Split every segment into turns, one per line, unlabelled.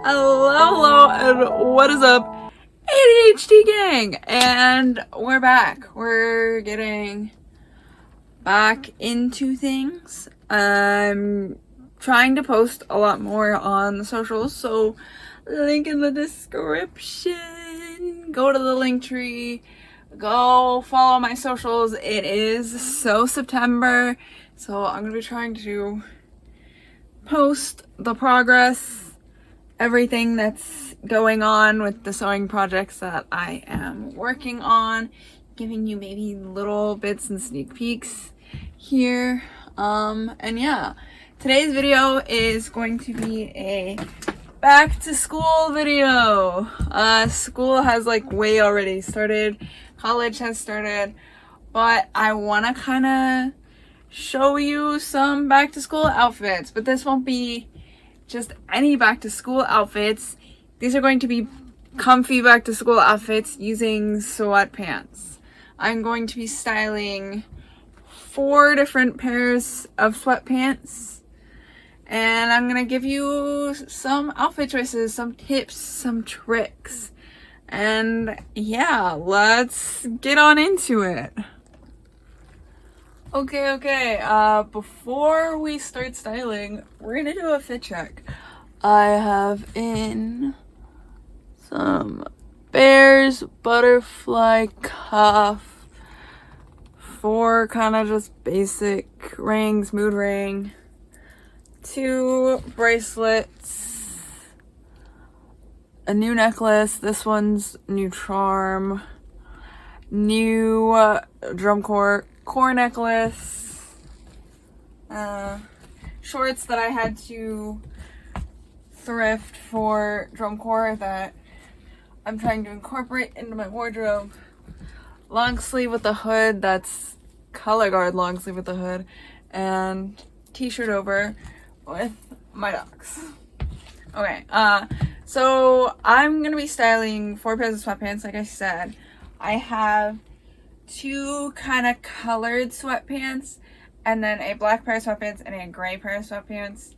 Hello, and what is up, ADHD gang? And we're back. We're getting back into things. I'm trying to post a lot more on the socials, so link in the description. Go to the link tree. Go follow my socials. It is September, so I'm gonna be trying to post the progress, everything that's going on with the sewing projects that I am working on, giving you maybe little bits and sneak peeks here. And yeah, today's video is going to be a back to school video. School has like way already started, college has started, but I want to kind of show you some back to school outfits, but this won't be just any back to school outfits. These are going to be comfy back to school outfits using sweatpants. I'm going to be styling 4 different pairs of sweatpants, and I'm gonna give you some outfit choices, some tips, some tricks, and yeah, let's get on into it. Okay, before we start styling, we're gonna do a fit check. I have in some bears, butterfly cuff, 4 kind of just basic rings, mood ring, 2 bracelets, a new necklace, this one's new charm, new drum core necklace, shorts that I had to thrift for drum corps that I'm trying to incorporate into my wardrobe, long sleeve with a hood, that's color guard long sleeve with a hood, and t-shirt over with my docs. Okay, so I'm gonna be styling 4 pairs of sweatpants. Like I said, I have 2 kind of colored sweatpants, and then a black pair of sweatpants and a gray pair of sweatpants.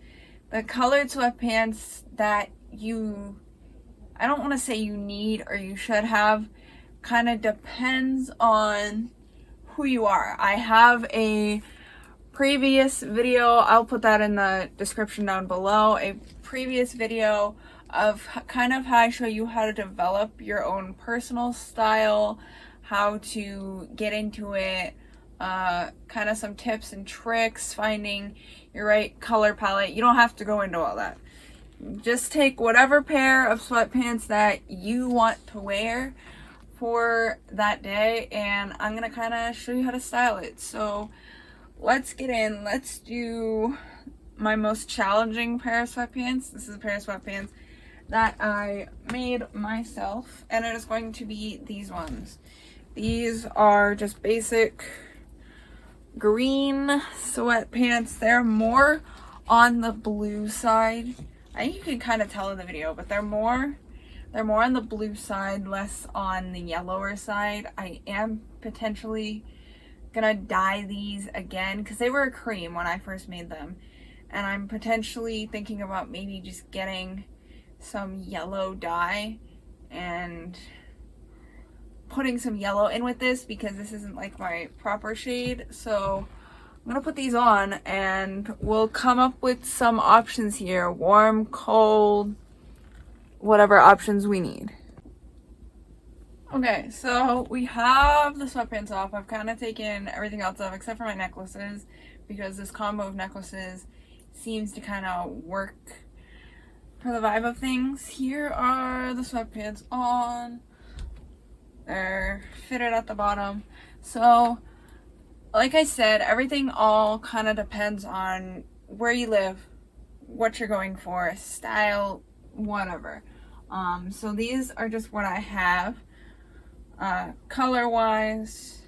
The colored sweatpants that I don't want to say you need or you should have, kind of depends on who you are. I have a previous video, I'll put that in the description down below, a previous video of kind of how I show you how to develop your own personal style, how to get into it, kind of some tips and tricks, finding your right color palette. You don't have to go into all that. Just take whatever pair of sweatpants that you want to wear for that day, and I'm gonna kind of show you how to style it. So let's get in. Let's do my most challenging pair of sweatpants. This is a pair of sweatpants that I made myself, and it is going to be these ones. These are just basic green sweatpants. They're more on the blue side. I think you can kind of tell in the video, but they're more on the blue side, less on the yellower side. I am potentially gonna dye these again because they were a cream when I first made them, and I'm potentially thinking about maybe just getting some yellow dye and putting some yellow in with this because this isn't like my proper shade. So I'm gonna put these on and we'll come up with some options here, warm, cold, whatever options we need. Okay, so we have the sweatpants off. I've kind of taken everything else off except for my necklaces because this combo of necklaces seems to kind of work for the vibe of things. Here are the sweatpants on. They're fitted at the bottom. So like I said, everything all kind of depends on where you live, what you're going for, style, whatever. So these are just what I have. Color wise,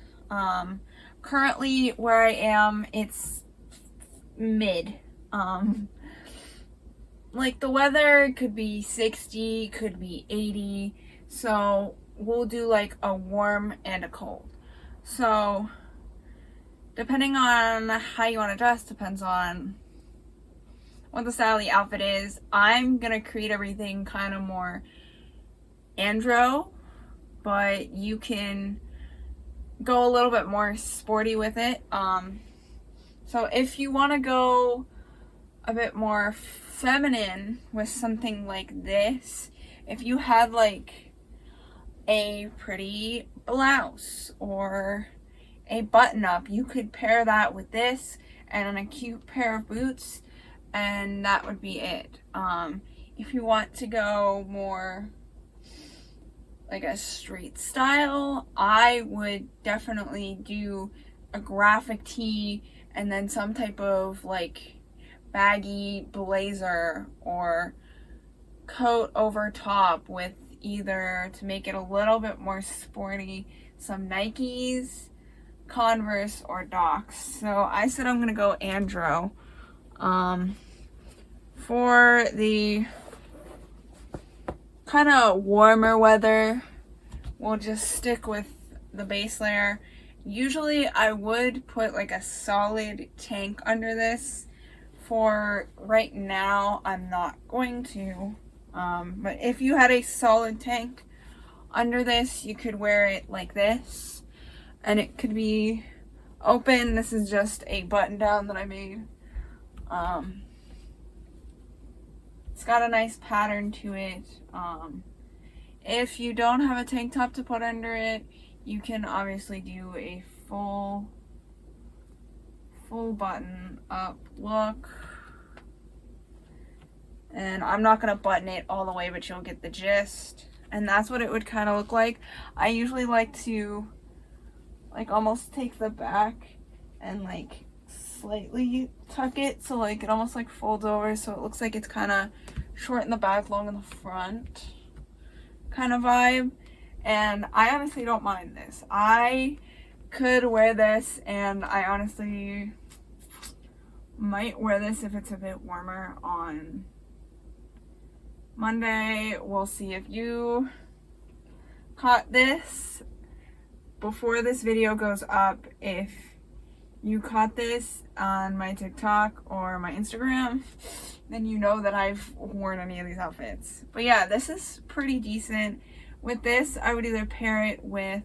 currently where I am, it's mid. Like the weather could be 60, could be 80, so we'll do like a warm and a cold. So depending on how you want to dress depends on what the style of the outfit is. I'm gonna create everything kind of more andro, but you can go a little bit more sporty with it. So if you want to go a bit more feminine with something like this, if you had like a pretty blouse or a button up, you could pair that with this and a cute pair of boots, and that would be it. If you want to go more like a street style, I would definitely do a graphic tee and then some type of like baggy blazer or coat over top with either, to make it a little bit more sporty, some Nikes, Converse, or Docs. So I said I'm gonna go andro. For the kind of warmer weather, we'll just stick with the base layer. Usually I would put like a solid tank under this. For right now, I'm not going to. But if you had a solid tank under this, you could wear it like this. And it could be open. This is just a button down that I made. It's got a nice pattern to it. If you don't have a tank top to put under it, you can obviously do a full button up look. And I'm not going to button it all the way, but you'll get the gist. And that's what it would kind of look like. I usually like to like almost take the back and like slightly tuck it, so like it almost like folds over, so it looks like it's kind of short in the back, long in the front kind of vibe. And I honestly don't mind this. I could wear this, and I honestly might wear this if it's a bit warmer on Monday. We'll see. If you caught this before this video goes up, if you caught this on my TikTok or my Instagram, then you know that I've worn any of these outfits. But yeah, this is pretty decent. With this, I would either pair it with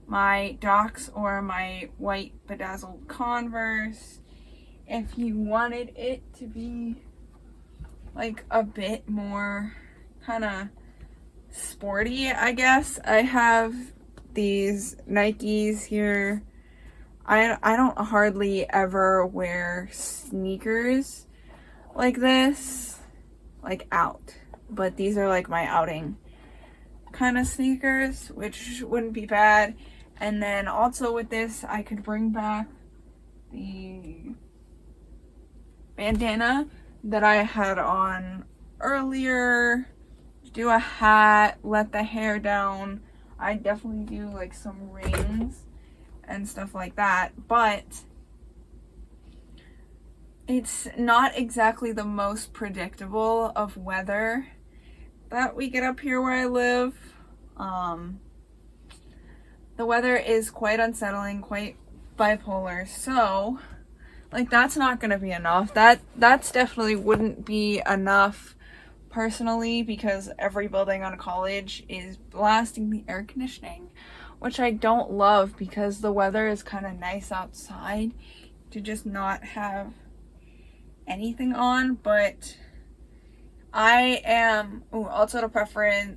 my Docs or my white bedazzled Converse. If you wanted it to be like a bit more kind of sporty, I guess, I have these Nikes here. I don't hardly ever wear sneakers like this, like out, but these are like my outing kind of sneakers, which wouldn't be bad. And then also with this, I could bring back the bandana that I had on earlier, do a hat, let the hair down. I definitely do like some rings and stuff like that, but it's not exactly the most predictable of weather that we get up here where I live. The weather is quite unsettling, quite bipolar, so like that's not gonna be enough. That's definitely wouldn't be enough personally, because every building on college is blasting the air conditioning, which I don't love, because the weather is kind of nice outside to just not have anything on. But I am, also to preface,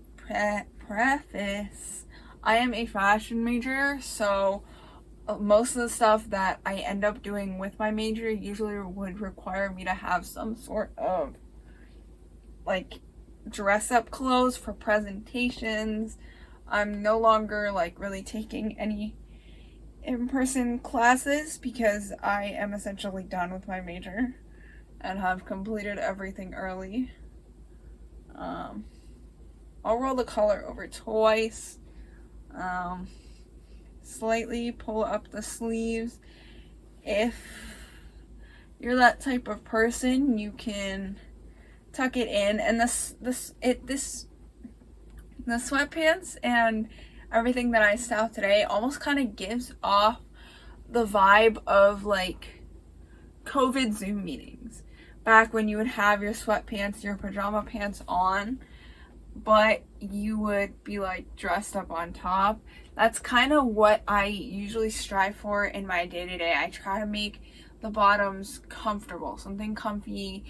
I am a fashion major, so most of the stuff that I end up doing with my major usually would require me to have some sort of like dress up clothes for presentations. I'm no longer like really taking any in-person classes because I am essentially done with my major and have completed everything early. I'll roll the collar over twice, slightly pull up the sleeves. If you're that type of person, you can tuck it in, and the sweatpants and everything that I styled today almost kind of gives off the vibe of like COVID Zoom meetings, back when you would have your sweatpants, your pajama pants on, but you would be like dressed up on top. That's kind of what I usually strive for in my day-to-day. I try to make the bottoms comfortable, something comfy,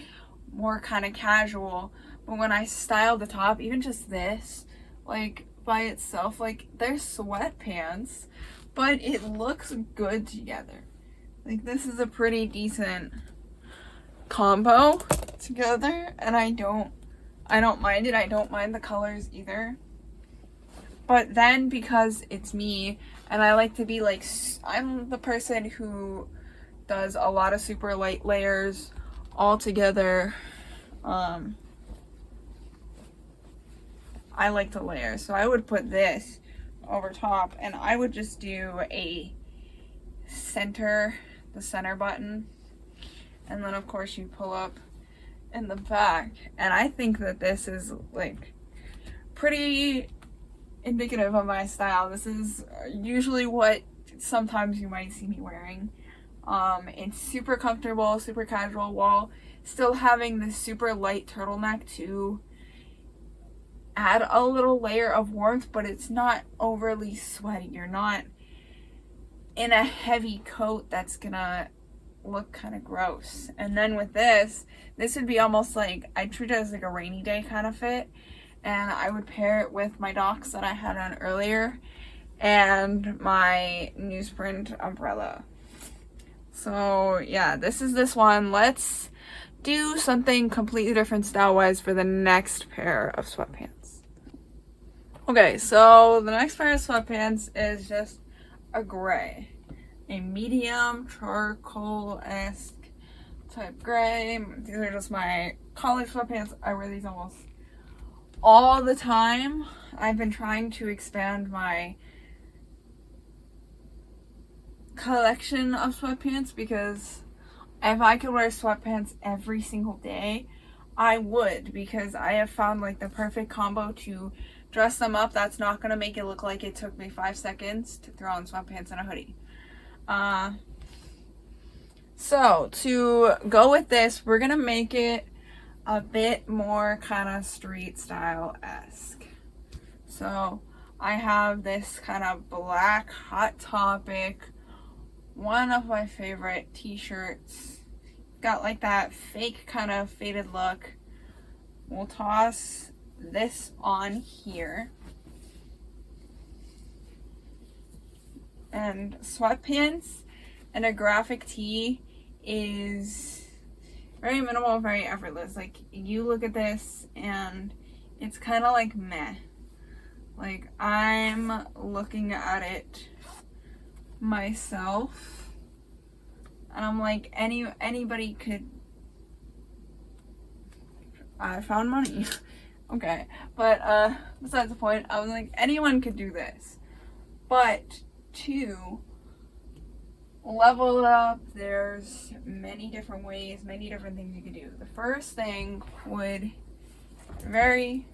more kind of casual. But when I style the top, even just this, like by itself, like they're sweatpants, but it looks good together. Like this is a pretty decent combo together, and I don't mind it. I don't mind the colors either. But then because it's me and I like to be like, I'm the person who does a lot of super light layers all together. I like to layer, so I would put this over top and I would just do the center button, and then of course you pull up in the back. And I think that this is like pretty indicative of my style. This is usually what sometimes you might see me wearing. It's super comfortable, super casual, while still having this super light turtleneck to add a little layer of warmth, but it's not overly sweaty. You're not in a heavy coat that's gonna look kind of gross. And then with this would be almost like, I treat it as like a rainy day kind of fit, and I would pair it with my Docs that I had on earlier and my newsprint umbrella. So yeah, this is this one. Let's do something completely different style-wise for the next pair of sweatpants. Okay, so the next pair of sweatpants is just a gray. A medium charcoal-esque type gray. These are just my college sweatpants. I wear these almost all the time. I've been trying to expand my collection of sweatpants because if I could wear sweatpants every single day, I would, because I have found like the perfect combo to dress them up that's not going to make it look like it took me 5 seconds to throw on sweatpants and a hoodie. So to go with this, we're gonna make it a bit more kind of street style-esque. So I have this kind of black Hot Topic, one of my favorite t-shirts. Got like that fake kind of faded look. We'll toss this on here. And sweatpants and a graphic tee is very minimal, very effortless. Like, you look at this and it's kind of like meh. Like, I'm looking at it myself and I'm like, anybody could. I found money. Okay, but besides the point, I was like, anyone could do this. But to level it up, there's many different ways, many different things you could do. The first thing would very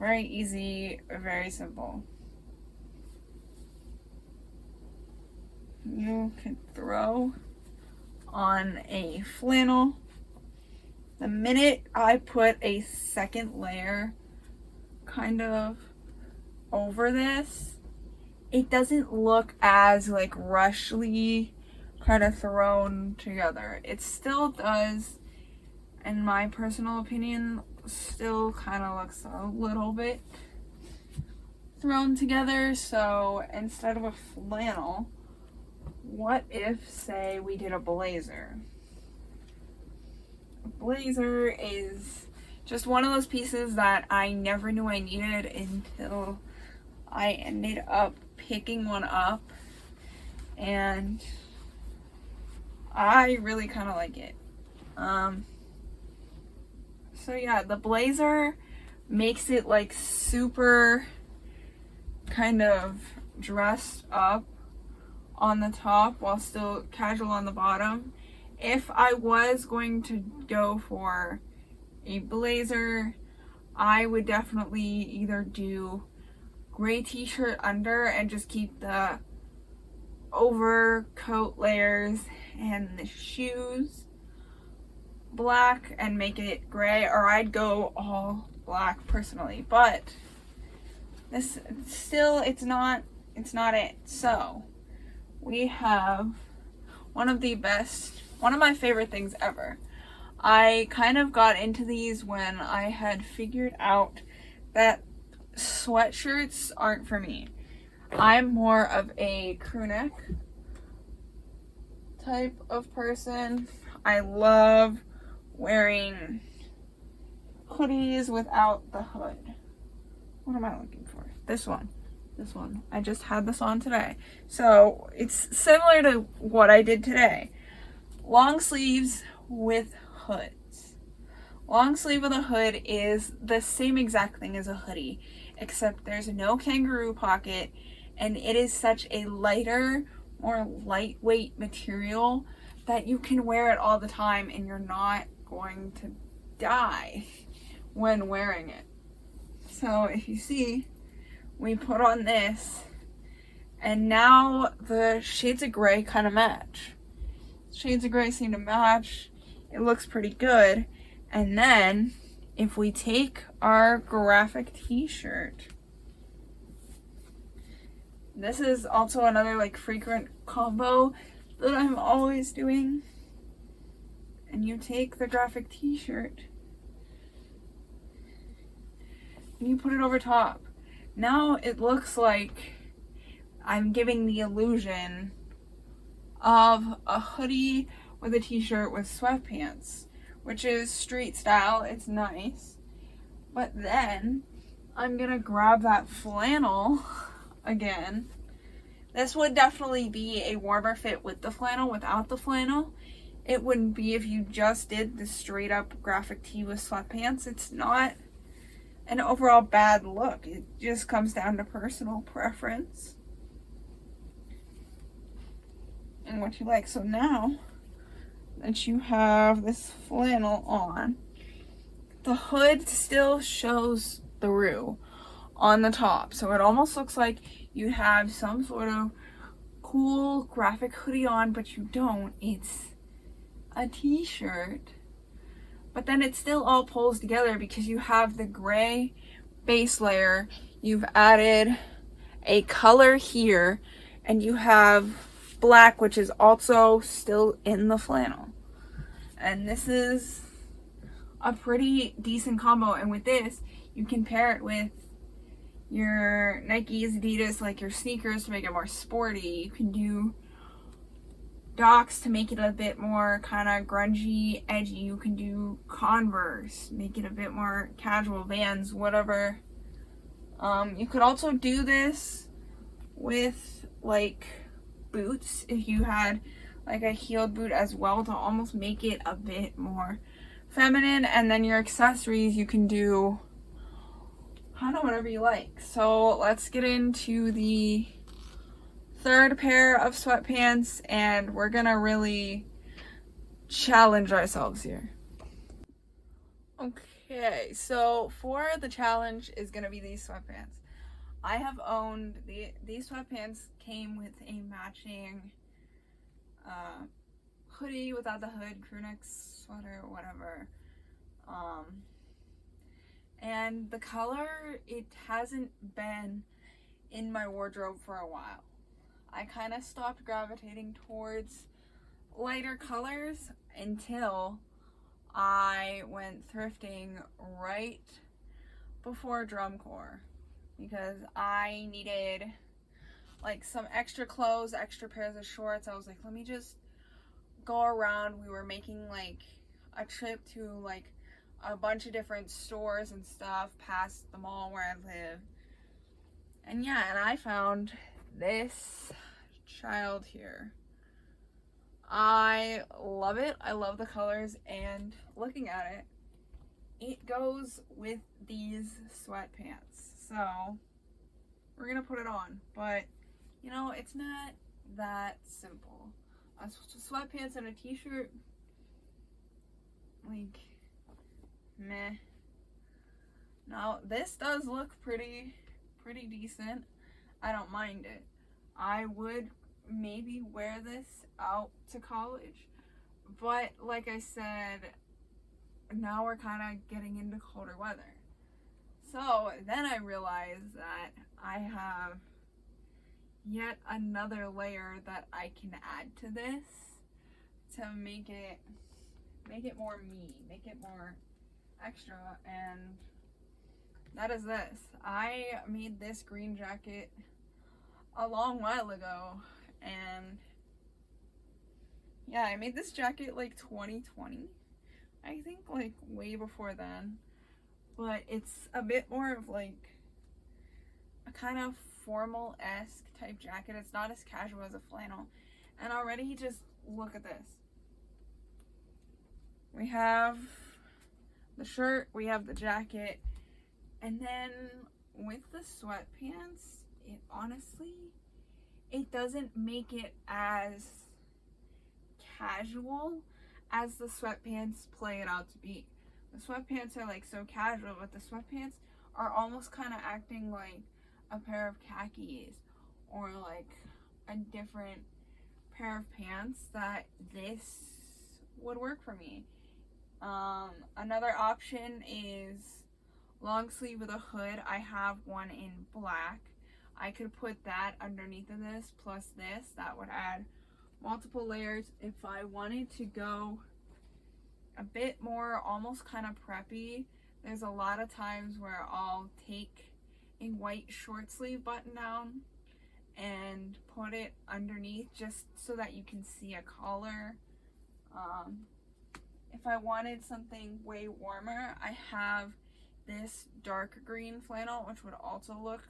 easy, very simple. You could throw on a flannel. The minute I put a second layer kind of over this, it doesn't look as like rushly kind of thrown together. It still does, in my personal opinion, still kind of looks a little bit thrown together. So instead of a flannel, what if, say, we did a blazer? A blazer is just one of those pieces that I never knew I needed until I ended up picking one up, and I really kind of like it. So yeah, the blazer makes it like super kind of dressed up on the top while still casual on the bottom. If I was going to go for a blazer, I would definitely either do gray t-shirt under and just keep the overcoat layers and the shoes, black and make it gray, or I'd go all black personally, but this still, it's not it. So we have one of my favorite things ever. I kind of got into these when I had figured out that sweatshirts aren't for me. I'm more of a crew neck type of person. I love wearing hoodies without the hood. What am I looking for? This one. I just had this on today. So it's similar to what I did today. Long sleeves with hoods. Long sleeve with a hood is the same exact thing as a hoodie, except there's no kangaroo pocket, and it is such a lighter, more lightweight material that you can wear it all the time and you're not going to die when wearing it. So if you see, we put on this, and now the shades of gray kind of match. Shades of gray seem to match. It looks pretty good. And then if we take our graphic t-shirt, this is also another like frequent combo that I'm always doing. And you take the graphic t-shirt and you put it over top. Now it looks like I'm giving the illusion of a hoodie with a t-shirt with sweatpants, which is street style. It's nice. But then I'm gonna grab that flannel again. This would definitely be a warmer fit with the flannel. Without the flannel, it wouldn't be if you just did the straight up graphic tee with sweatpants. It's not an overall bad look. It just comes down to personal preference and what you like. So now that you have this flannel on, the hood still shows through on the top, so it almost looks like you have some sort of cool graphic hoodie on, but you don't. It's a t-shirt. But then it still all pulls together because you have the gray base layer, you've added a color here, and you have black, which is also still in the flannel. And this is a pretty decent combo. And with this, you can pair it with your Nikes, Adidas, like your sneakers to make it more sporty. You can do Docs to make it a bit more kind of grungy, edgy. You can do Converse, make it a bit more casual, Vans, whatever. You could also do this with like boots if you had like a heeled boot as well, to almost make it a bit more feminine. And then your accessories, you can do, I don't know, whatever you like. So let's get into the third pair of sweatpants, and we're gonna really challenge ourselves here. Okay, so for the challenge is gonna be these sweatpants. I have owned these sweatpants. Came with a matching hoodie without the hood, crew neck sweater, whatever. And the color, it hasn't been in my wardrobe for a while. I kind of stopped gravitating towards lighter colors until I went thrifting right before drum corps, because I needed like some extra clothes, extra pairs of shorts. I was like, let me just go around. We were making like a trip to like a bunch of different stores and stuff past the mall where I live. And yeah, and I found this child here. I love it. I love the colors, and looking at it goes with these sweatpants. So we're gonna put it on, but you know, it's not that simple. Sweatpants and a t-shirt, like, meh. Now this does look pretty decent. I don't mind it. I would maybe wear this out to college, but like I said, now we're kind of getting into colder weather. So then I realized that I have yet another layer that I can add to this to make it more me, make it more extra, and that is this. I made this green jacket a long while ago, and yeah, I made this jacket like 2020. I think like way before then, but it's a bit more of like a kind of formal-esque type jacket. It's not as casual as a flannel. And already just look at this. We have the shirt, we have the jacket, and then with the sweatpants, it honestly, it doesn't make it as casual as the sweatpants play it out to be. The sweatpants are like so casual, but the sweatpants are almost kind of acting like a pair of khakis or like a different pair of pants that this would work for me. Another option is long sleeve with a hood. I have one in black. I could put that underneath of this plus this. That would add multiple layers. If I wanted to go a bit more almost kind of preppy, there's a lot of times where I'll take a white short sleeve button down and put it underneath just so that you can see a collar. If I wanted something way warmer, I have this dark green flannel, which would also look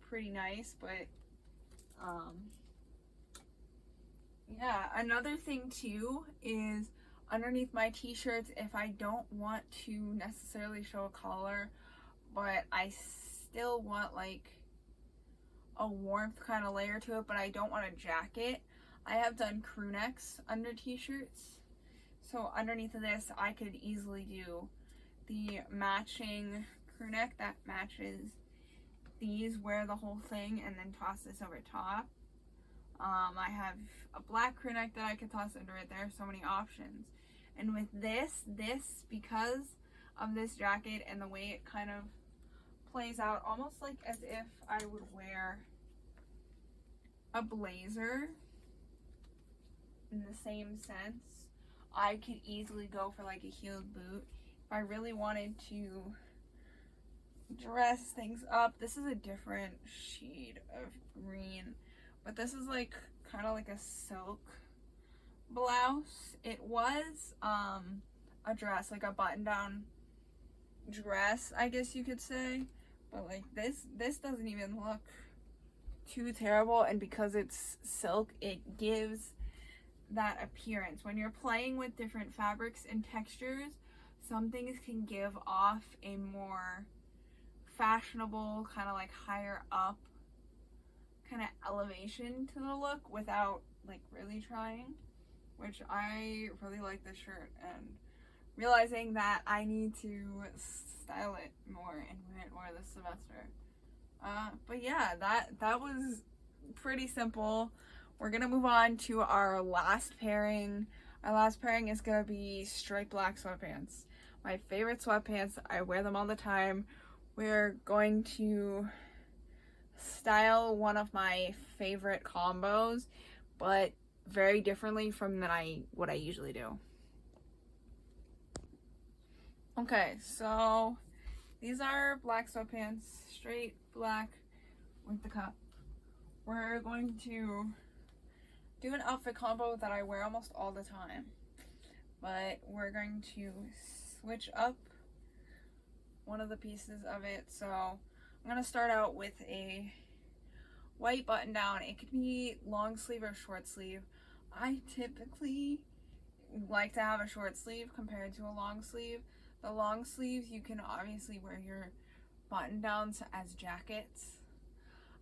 pretty nice, but yeah, another thing too is underneath my t-shirts, if I don't want to necessarily show a collar, but I still want like a warmth kind of layer to it, but I don't want a jacket, I have done crew necks under t-shirts. So underneath of this, I could easily do the matching crew neck that matches these, wear the whole thing, and then toss this over top. I have a black crew neck that I could toss under it. There are so many options. And with this, because of this jacket and the way it kind of plays out, almost like as if I would wear a blazer in the same sense, I could easily go for like a heeled boot. If I really wanted to dress things up, this is a different shade of green, but this is like kind of like a silk blouse. It was a dress, like a button-down dress, I guess you could say, but like this doesn't even look too terrible, and because it's silk, it gives that appearance. When you're playing with different fabrics and textures, some things can give off a more fashionable, kind of like higher up kind of elevation to the look without like really trying, which I really like this shirt, and realizing that I need to style it more and wear it more this semester. But yeah, that was pretty simple. We're gonna move on to our last pairing. Our last pairing is gonna be striped black sweatpants. My favorite sweatpants. I wear them all the time. We're going to style one of my favorite combos, but very differently from what I usually do. Okay, so these are black sweatpants, straight black with the cup. We're going to do an outfit combo that I wear almost all the time, but we're going to switch up one of the pieces of it. So I'm going to start out with a white button down. It could be long sleeve or short sleeve. I typically like to have a short sleeve compared to a long sleeve. The long sleeves, you can obviously wear your button downs as jackets.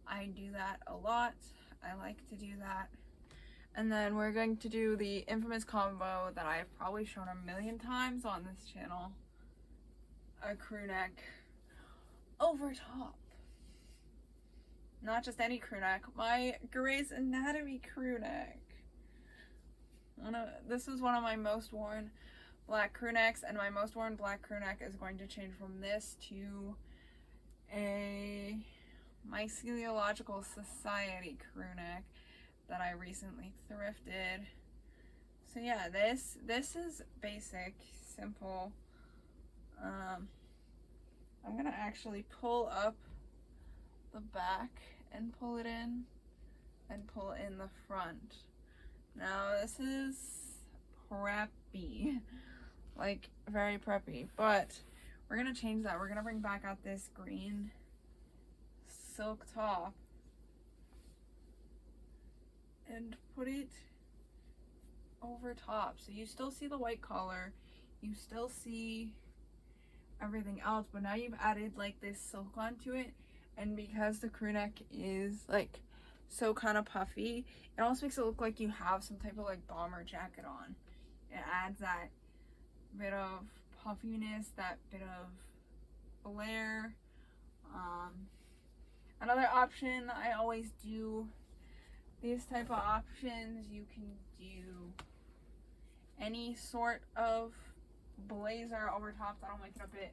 I do that a lot. I like to do that. And then we're going to do the infamous combo that I've probably shown a million times on this channel. A crew neck over top. Not just any crew neck, my Grey's Anatomy crew neck. This is one of my most worn black crew necks, and my most worn black crew neck is going to change from this to a Myceliological Society crew neck that I recently thrifted. So yeah, this is basic, simple. I'm gonna actually pull up the back and pull it in and pull in the front. Now this is preppy, like very preppy, but we're gonna change that. We're gonna bring back out this green silk top and put it over top. So you still see the white collar, you still see everything else, but now you've added like this silk onto it. And because the crew neck is like so kind of puffy, it almost makes it look like you have some type of like bomber jacket on. It adds that bit of puffiness, that bit of flare. Another option, I always do these type of options. You can do any sort of blazer over top that'll make it a bit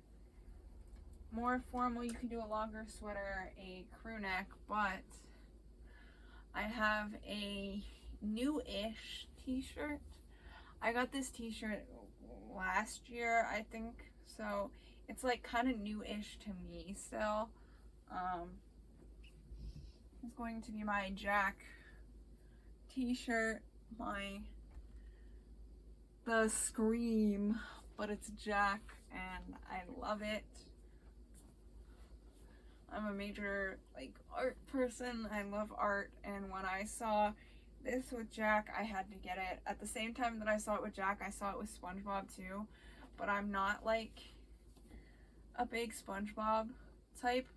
more formal. You can do a longer sweater, a crew neck, but I have a new-ish t-shirt. I got this t-shirt last year, I think, so it's like kind of new-ish to me still. It's going to be my Jack t-shirt, the Scream, but it's Jack and I love it. I'm a major like art person. I love art, and when I saw this with Jack, I had to get it. At the same time that I saw it with Jack, I saw it with SpongeBob too, but I'm not like a big SpongeBob type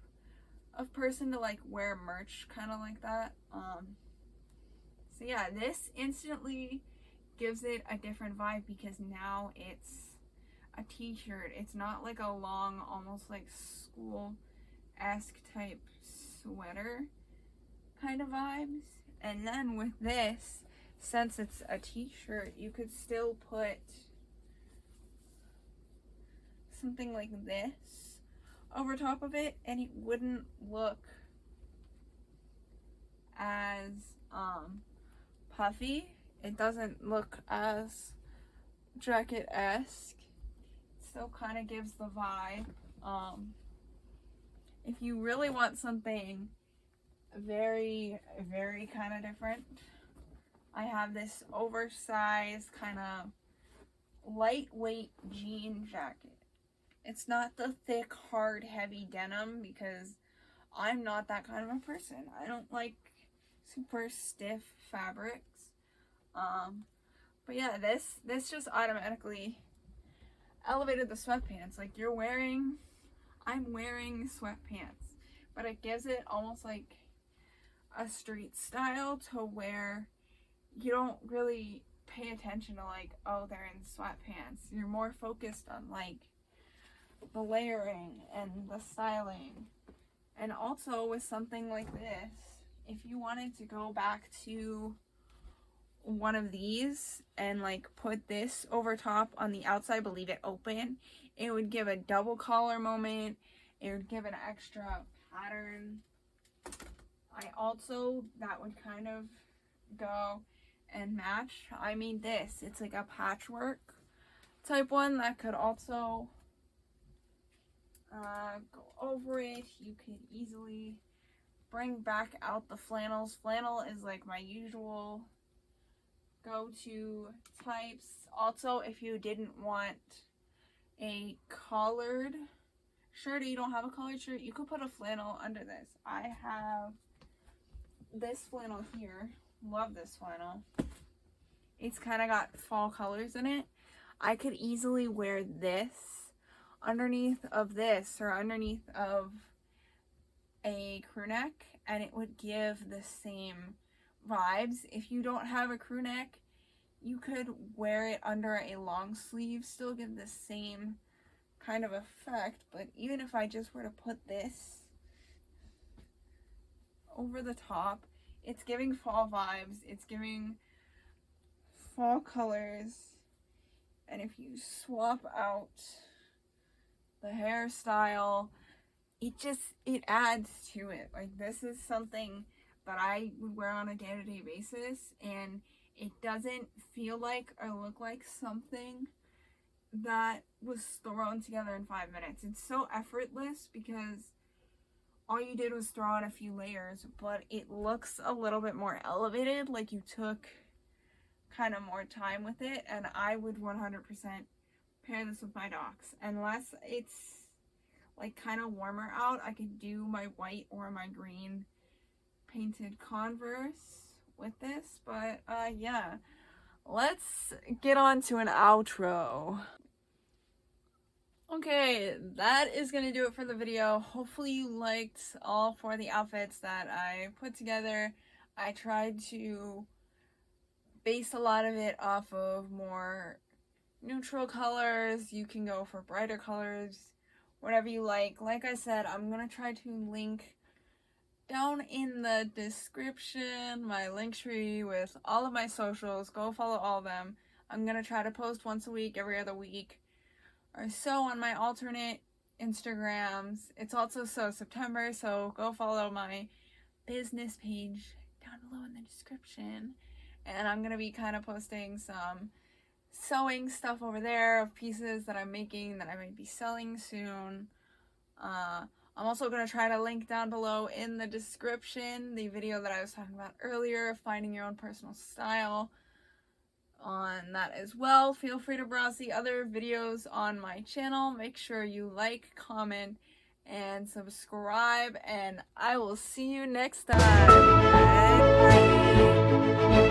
of person to like wear merch kind of like that. So yeah, this instantly gives it a different vibe because now it's a t-shirt. It's not like a long, almost like school-esque type sweater kind of vibes. And then with this, since it's a t-shirt, you could still put something like this over top of it and it wouldn't look as puffy. It doesn't look as jacket-esque. It still kind of gives the vibe. If you really want something very, very kind of different, I have this oversized kind of lightweight jean jacket. It's not the thick, hard, heavy denim because I'm not that kind of a person. I don't like super stiff fabrics. But yeah, this just automatically elevated the sweatpants. Like I'm wearing sweatpants, but it gives it almost like a street style to where you don't really pay attention to like, oh, they're in sweatpants. You're more focused on like the layering and the styling. And also with something like this, if you wanted to go back to one of these and like put this over top on the outside but leave it open, it would give a double collar moment. It would give an extra pattern. That would kind of go and match. I mean, it's like a patchwork type one that could also go over it. You could easily bring back out the flannels. Flannel is like my usual go-to types. Also, if you didn't want a collared shirt or you don't have a collared shirt, you could put a flannel under this. I have this flannel here. Love this flannel. It's kind of got fall colors in it. I could easily wear this underneath of this or underneath of a crew neck and it would give the same vibes. If you don't have a crew neck, you could wear it under a long sleeve, still give the same kind of effect. But even if I just were to put this over the top, it's giving fall vibes, it's giving fall colors, And if you swap out the hairstyle, it adds to it. Like, this is something that I would wear on a day-to-day basis, and it doesn't feel like or look like something that was thrown together in 5 minutes. It's so effortless because all you did was throw on a few layers, but it looks a little bit more elevated, like you took kind of more time with it. And I would 100% pair this with my docs. Unless it's like kind of warmer out, I could do my white or my green painted Converse with this. But yeah, let's get on to an outro. Okay, that is going to do it for the video. Hopefully you liked all 4 of the outfits that I put together. I tried to base a lot of it off of more neutral colors. You can go for brighter colors, whatever you like. Like I said, I'm going to try to link down in the description my link tree with all of my socials. Go follow all of them. I'm going to try to post once a week, every other week or so on my alternate Instagrams. It's also September, so go follow my business page down below in the description. And I'm going to be kind of posting some sewing stuff over there of pieces that I'm making that I might be selling soon. I'm also going to try to link down below in the description the video that I was talking about earlier, finding your own personal style, on that as well. Feel free to browse the other videos on my channel. Make sure you like, comment, and subscribe, and I will see you next time. Bye.